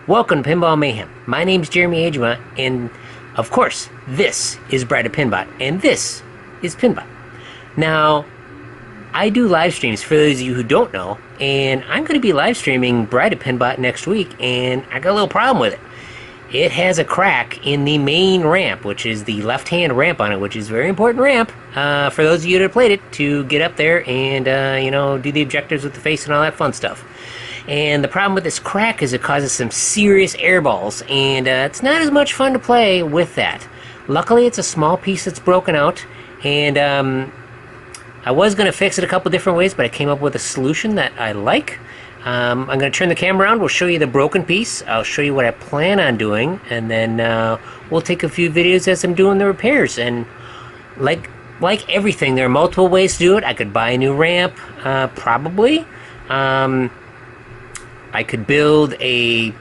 Welcome to Pinball Mayhem. My name's Jeremy Ajma, and of course, this is Bride of Pinbot, and this is Pinbot. Now, I do live streams for those of you who don't know, and I'm going to be live streaming Bride of Pinbot next week, and I got a little problem with it. It has a crack in the main ramp, which is the left-hand ramp on it, which is a very important ramp for those of you that have played it to get up there and, do the objectives with the face and all that fun stuff. And the problem with this crack is it causes some serious air balls, and it's not as much fun to play with that. Luckily, it's a small piece that's broken out, and I was going to fix it a couple different ways, but I came up with a solution that I like. I'm going to turn the camera around. We'll show you the broken piece. I'll show you what I plan on doing, and then we'll take a few videos as I'm doing the repairs. And like everything, there are multiple ways to do it. I could buy a new ramp, probably. I could build a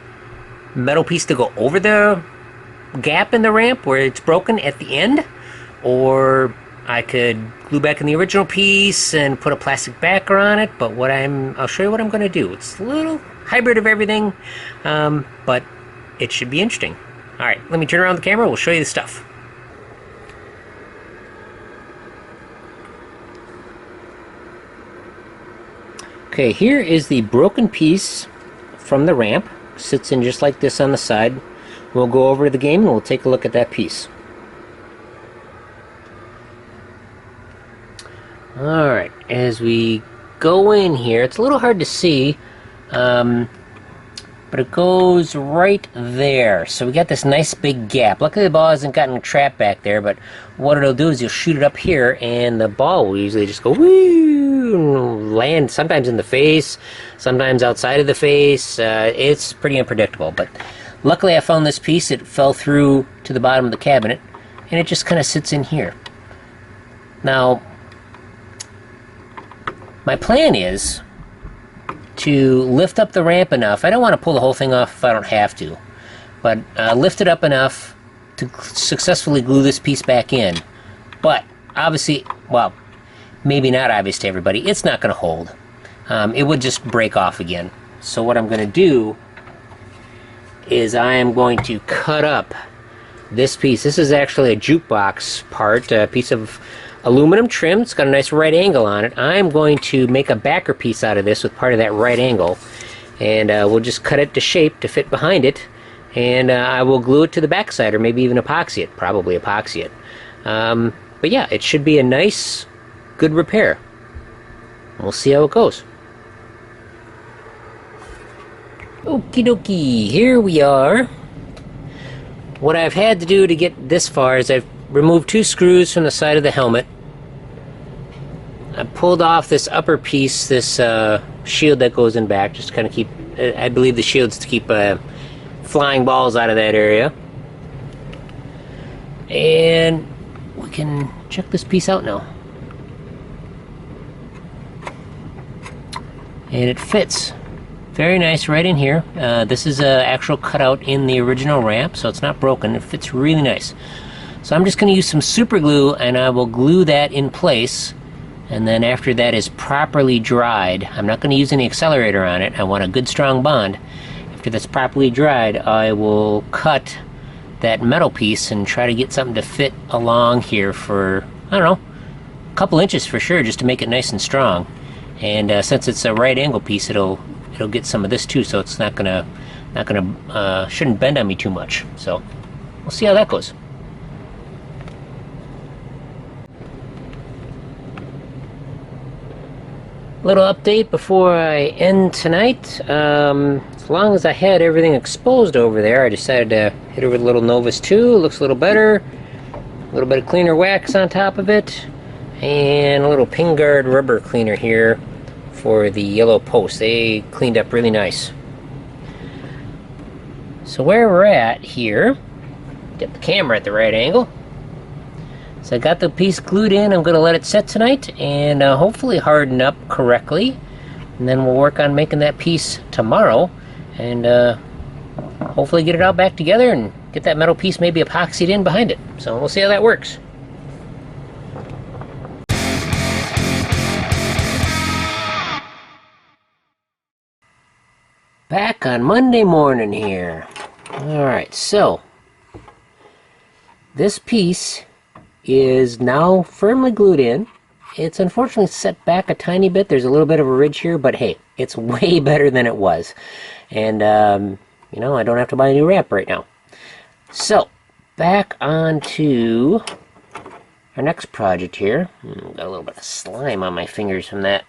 metal piece to go over the gap in the ramp where it's broken at the end, or I could glue back in the original piece and put a plastic backer on it. But I'll show you what I'm going to do. It's a little hybrid of everything, but it should be interesting. All right, let me turn around the camera. We'll show you the stuff. Okay, here is the broken piece from the ramp. Sits in just like this on the side. We'll go over to the game and we'll take a look at that piece. Alright, as we go in here, it's a little hard to see, but it goes right there. So we got this nice big gap. Luckily the ball hasn't gotten trapped back there, but what it'll do is you'll shoot it up here and the ball will usually just go woo and land sometimes in the face, sometimes outside of the face. It's pretty unpredictable, but luckily I found this piece. It fell through to the bottom of the cabinet and it just kind of sits in here. Now, my plan is to lift up the ramp enough. I don't want to pull the whole thing off if I don't have to, but lift it up enough to successfully glue this piece back in. But obviously, well, maybe not obvious to everybody, it's not going to hold. It would just break off again. So what I'm going to do is I am going to cut up this piece. This is actually a jukebox part, a piece of aluminum trim. It's got a nice right angle on it. I'm going to make a backer piece out of this with part of that right angle, and we'll just cut it to shape to fit behind it, and I will glue it to the backside, or maybe even epoxy it. Probably epoxy it. But yeah, it should be a nice, good repair. We'll see how it goes. Okie dokie, here we are. What I've had to do to get this far is I've removed two screws from the side of the helmet. I pulled off this upper piece, this shield that goes in back, just to kind of keep, I believe the shield's to keep flying balls out of that area. And we can check this piece out now. And it fits very nice right in here. This is an actual cutout in the original ramp, so it's not broken. It fits really nice. So I'm just going to use some super glue and I will glue that in place, and then after that is properly dried, I'm not going to use any accelerator on it. I want a good strong bond. After that's properly dried, I will cut that metal piece and try to get something to fit along here for, I don't know, a couple inches for sure, just to make it nice and strong. And since it's a right angle piece, it'll get some of this too, so it's shouldn't bend on me too much. So we'll see how that goes. Little update before I end tonight. As long as I had everything exposed over there, I decided to hit it with a little Novus 2. It looks a little better. A little bit of cleaner wax on top of it. And a little pin guard rubber cleaner here for the yellow posts. They cleaned up really nice. So where we're at here, get the camera at the right angle. So I got the piece glued in. I'm going to let it set tonight and hopefully harden up correctly. And then we'll work on making that piece tomorrow and hopefully get it all back together and get that metal piece maybe epoxied in behind it. So we'll see how that works. Back on Monday morning here. Alright, so this piece is now firmly glued in. It's unfortunately set back a tiny bit. There's a little bit of a ridge here, but hey, it's way better than it was. And, you know, I don't have to buy a new ramp right now. So, back onto our next project here. Got a little bit of slime on my fingers from that.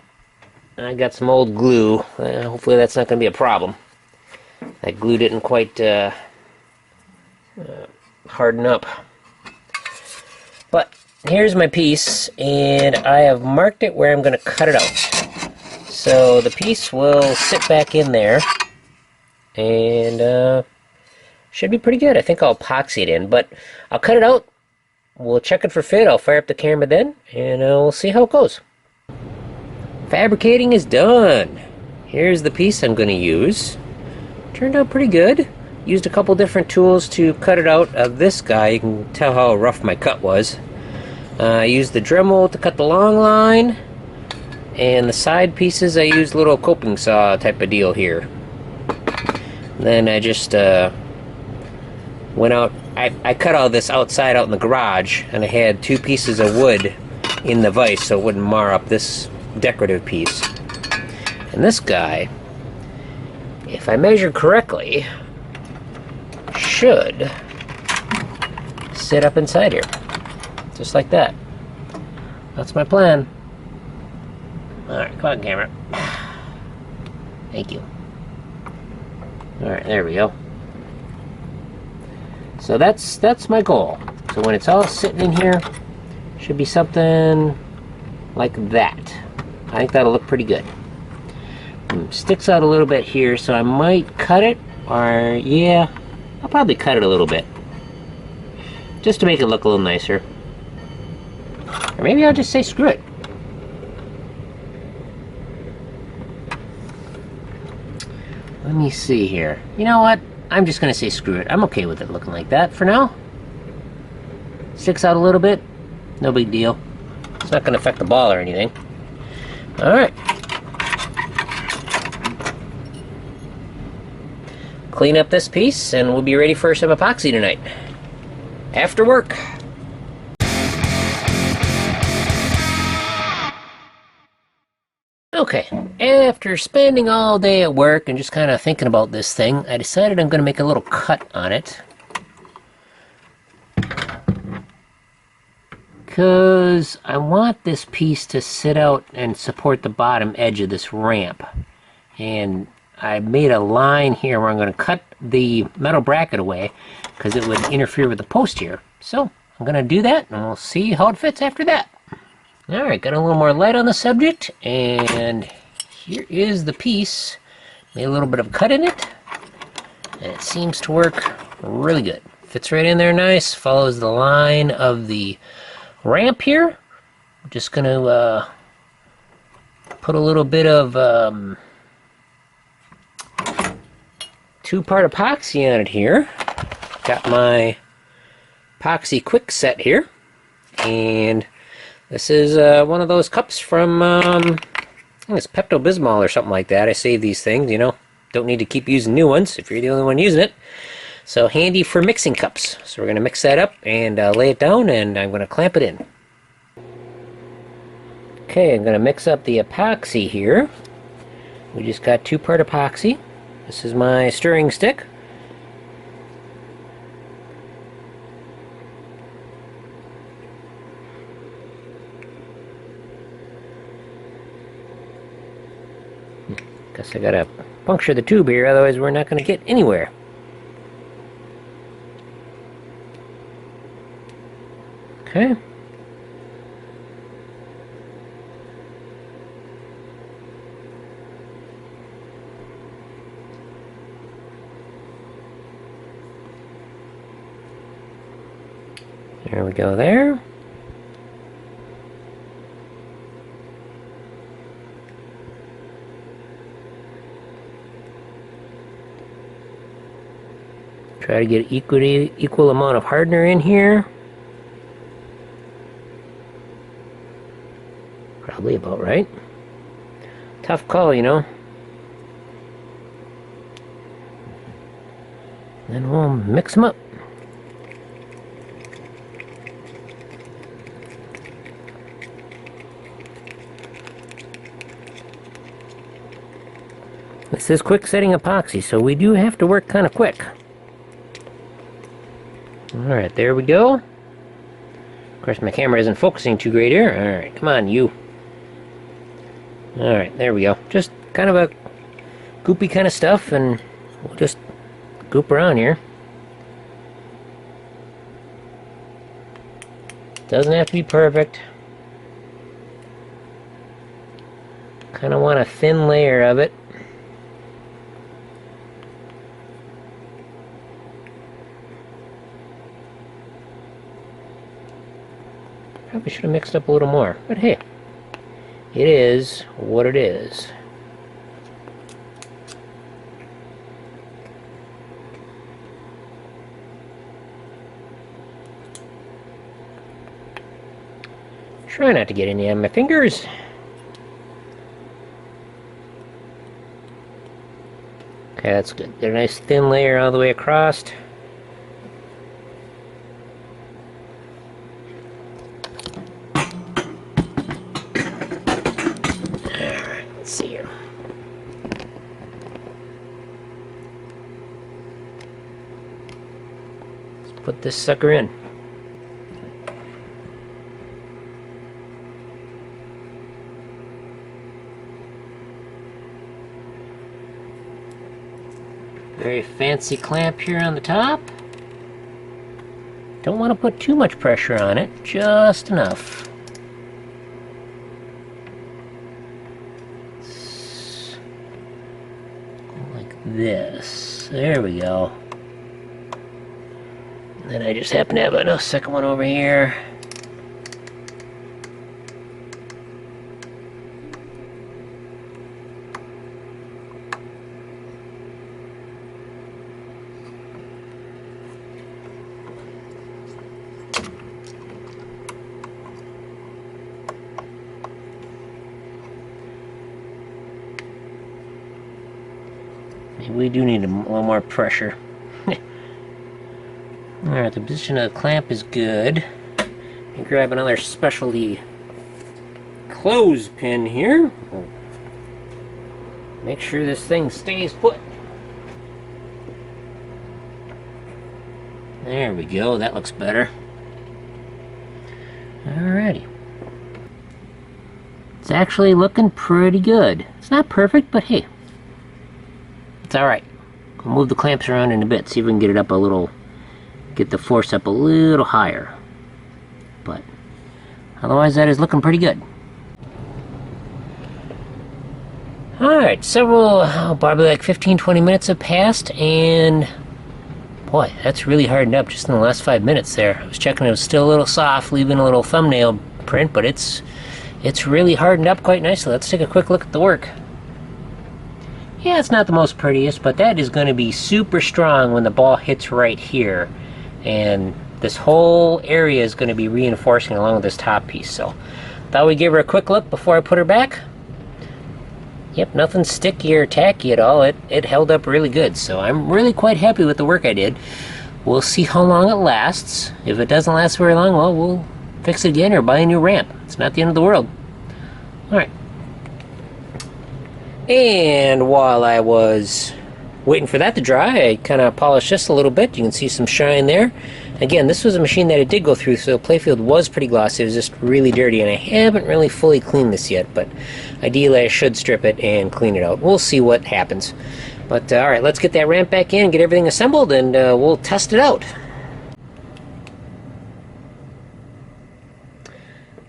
I got some old glue. Hopefully that's not going to be a problem. That glue didn't quite harden up. But here's my piece, and I have marked it where I'm going to cut it out. So the piece will sit back in there, and should be pretty good. I think I'll epoxy it in, but I'll cut it out. We'll check it for fit. I'll fire up the camera then, and we'll see how it goes. Fabricating is done. Here's the piece I'm going to use. Turned out pretty good. Used a couple different tools to cut it out of this guy. You can tell how rough my cut was. I used the Dremel to cut the long line, and the side pieces I used a little coping saw type of deal here. Then I just went out. I cut all this outside out in the garage, and I had 2 pieces of wood in the vise so it wouldn't mar up this decorative piece. And this guy, if I measure correctly, should sit up inside here. Just like that. That's my plan. Alright, come on, camera. Thank you. Alright, there we go. So that's my goal. So when it's all sitting in here, should be something like that. I think that'll look pretty good. Sticks out a little bit here, so I might cut it, or yeah, I'll probably cut it a little bit. Just to make it look a little nicer. Or maybe I'll just say screw it. Let me see here. You know what? I'm just going to say screw it. I'm okay with it looking like that for now. Sticks out a little bit. No big deal. It's not going to affect the ball or anything. Alright. Clean up this piece and we'll be ready for some epoxy tonight. After work. Okay, after spending all day at work and just kind of thinking about this thing, I decided I'm going to make a little cut on it. Because I want this piece to sit out and support the bottom edge of this ramp. And I made a line here where I'm going to cut the metal bracket away because it would interfere with the post here. So I'm going to do that and we'll see how it fits after that. Alright, got a little more light on the subject, and here is the piece. Made a little bit of a cut in it, and it seems to work really good. Fits right in there nice, follows the line of the ramp here. I'm just going to put a little bit of 2-part epoxy on it here. Got my epoxy quick set here, and this is one of those cups from, I think it's Pepto-Bismol or something like that. I save these things, you know. Don't need to keep using new ones if you're the only one using it. So handy for mixing cups. So we're going to mix that up and lay it down, and I'm going to clamp it in. Okay, I'm going to mix up the epoxy here. We just got 2-part epoxy. This is my stirring stick. Guess I gotta puncture the tube here, otherwise we're not gonna get anywhere. Okay. There we go there. Try to get equal amount of hardener in here. Probably about right. Tough call, you know. Then we'll mix them up. This is quick setting epoxy, so we do have to work kind of quick. Alright, there we go. Of course, my camera isn't focusing too great here. Alright, come on, you. Alright, there we go. Just kind of a goopy kind of stuff, and we'll just goop around here. Doesn't have to be perfect. Kind of want a thin layer of it. Probably should have mixed up a little more, but hey, it is what it is. Try not to get any on my fingers. Okay, that's good. Get a nice thin layer all the way across. See here. Let's put this sucker in. Very fancy clamp here on the top. Don't want to put too much pressure on it, just enough. This. There we go. And then I just happen to have a second one over here. Maybe we do need a little more pressure. Alright, the position of the clamp is good. And grab another specialty clothespin here. Make sure this thing stays put. There we go, that looks better. Alrighty. It's actually looking pretty good. It's not perfect, but hey. It's alright. We'll move the clamps around in a bit, see if we can get it up a little, get the force up a little higher. But otherwise that is looking pretty good. Alright, probably like 15-20 minutes have passed, and boy, that's really hardened up just in the last 5 minutes there. I was checking, it was still a little soft, leaving a little thumbnail print, but it's really hardened up quite nicely. Let's take a quick look at the work. Yeah, it's not the most prettiest, but that is going to be super strong when the ball hits right here. And this whole area is going to be reinforcing along with this top piece. So, thought we'd give her a quick look before I put her back. Yep, nothing sticky or tacky at all. It held up really good. So, I'm really quite happy with the work I did. We'll see how long it lasts. If it doesn't last very long, well, we'll fix it again or buy a new ramp. It's not the end of the world. Alright. And while I was waiting for that to dry, I kind of polished this a little bit. You can see some shine there. Again, this was a machine that it did go through, so the playfield was pretty glossy. It was just really dirty, and I haven't really fully cleaned this yet, but ideally I should strip it and clean it out. We'll see what happens. But alright, let's get that ramp back in, get everything assembled, and we'll test it out.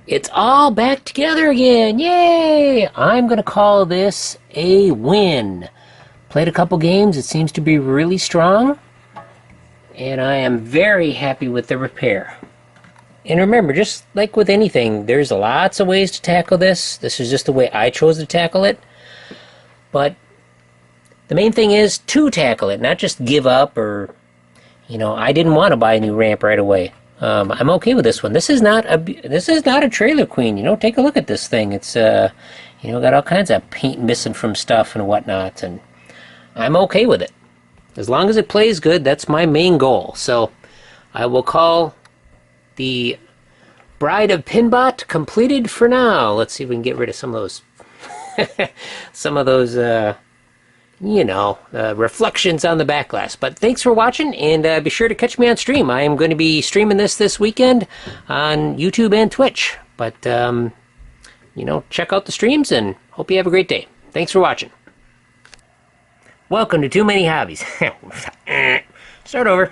It's all back together again! Yay! I'm going to call this a win. Played a couple games, it seems to be really strong, and I am very happy with the repair. And remember, just like with anything, there's lots of ways to tackle this. This is just the way I chose to tackle it. But the main thing is to tackle it, not just give up or, you know, I didn't want to buy a new ramp right away. I'm okay with this one. This is not a trailer queen. You know, take a look at this thing. It's you know, got all kinds of paint missing from stuff and whatnot, and I'm okay with it. As long as it plays good, that's my main goal. So I will call the Bride of Pinbot completed for now. Let's see if we can get rid of some of those reflections on the back glass. But thanks for watching, and be sure to catch me on stream. I am going to be streaming this weekend on YouTube and Twitch. But, check out the streams, and hope you have a great day. Thanks for watching. Welcome to Too Many Hobbies. Start over.